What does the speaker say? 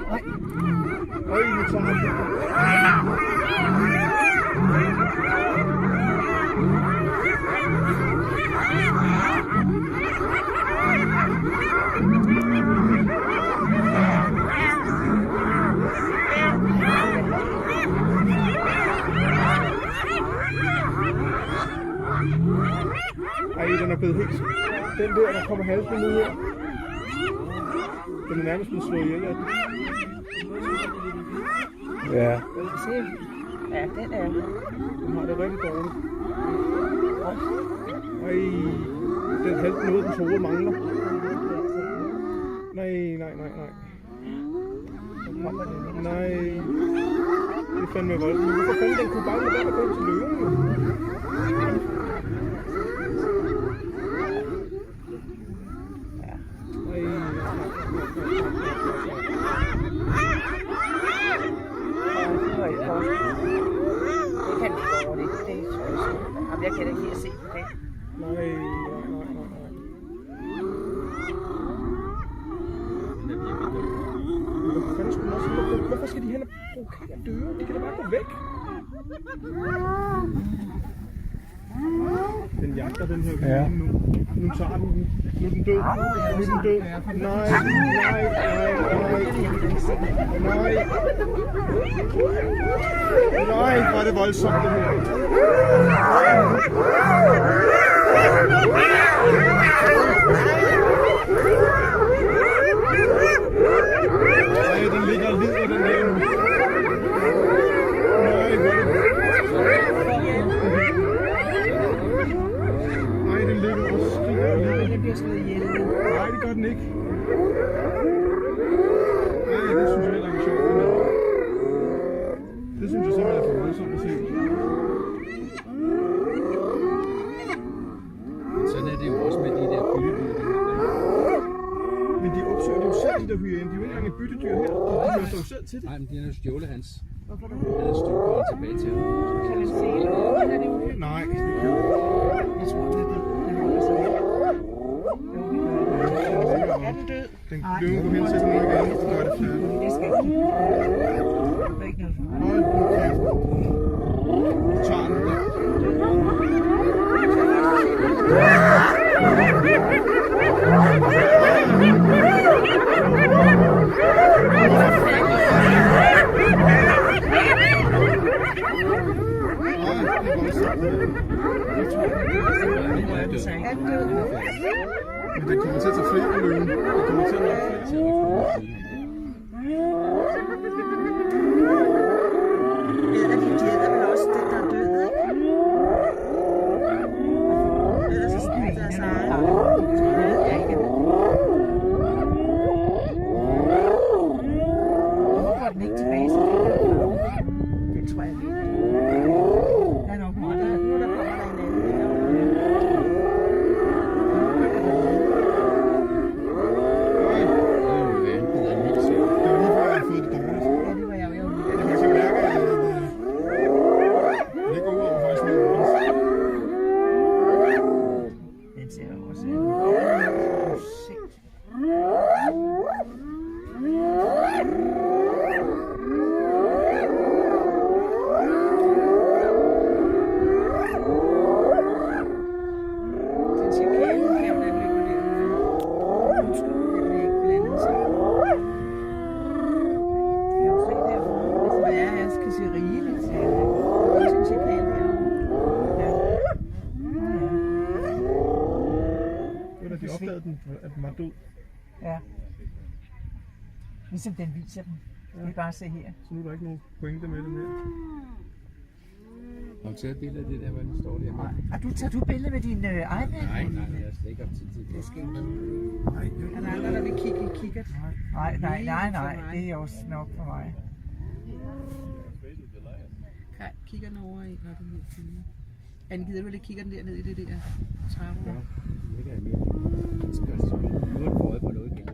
Nej. Øj, nu tager han det. Ej, den er blevet helt... Den der kommer halsen ud her. Den er nærmest blevet slået ihjel af den. Ja. Ja, den er. Den har det rigtig dårligt. Ej, den halsen ud, dens hoved mangler. Nej. Nej. Det er fandme voldt. Men hvorfor fanden den kunne bare lade være at gå til løven? Jeg kan ikke lide at se på det. Nej. Hvorfor skal de hen og provokere døre? De kan da bare gå væk. Den jagter den her hyæne nu. Nu tager den den. Nu er den død. Nej. Nej, hvor er det voldsomt det her. Nej, den ligger og lider den her nu. Nej, den ligger og skriger. Den bliver slået ihjel. Nej, det gør den ikke. Nej, det synes jeg heller ikke er sjovt. Det synes jeg simpelthen er for voldsomt at se. Sådan er det jo også med de der byttedyr. Men de opsøger det jo selv, de der hyæner. De er jo ikke engang et byttedyr her. De hører sig jo selv til det. Nej, men de har jo stjålet hans. Han havde stjålet tilbage til ham. Kan man se det? Eller er det uhyggeligt? Nej, det kan jeg ikke. Jeg tror, det er det. Den holder sig her. Er den død? Den løven går hen til den igen, og gør det færdigt. Det skal ikke. Det er ikke noget for mig. Hold nu kæft. Nu tager den der. Men den kommer til at tage flere løven. Den kommer til at nok flere. De æder vel også det, der er død, ikke? Ellers så spiser deres egen. Hvorfor går den ikke tilbage til det? Det tror jeg ikke. Der er nok meget. Nu der kommer der en anden. De opdagede den, at den var død. Ja. Ligesom den viser dem. Ja. Det er bare at se her. Så nu er der ikke nogen pointe med den her. Har du taget et billede af det der, hvor den står der? Nej. Og tager du billede med din iPad? Nej, jeg har slet ikke haft tid til det. Det skal ikke. Nej, er der andre, der vil kigge i kikkert? Nej. Det er også nok for mig. Kaj, kigger den over i, når den her filmer. Han gider vel ikke kigge den der ned i det der trærum? Ja, det kan jeg mere. Det skal også. Nu er det på øje på noget igen.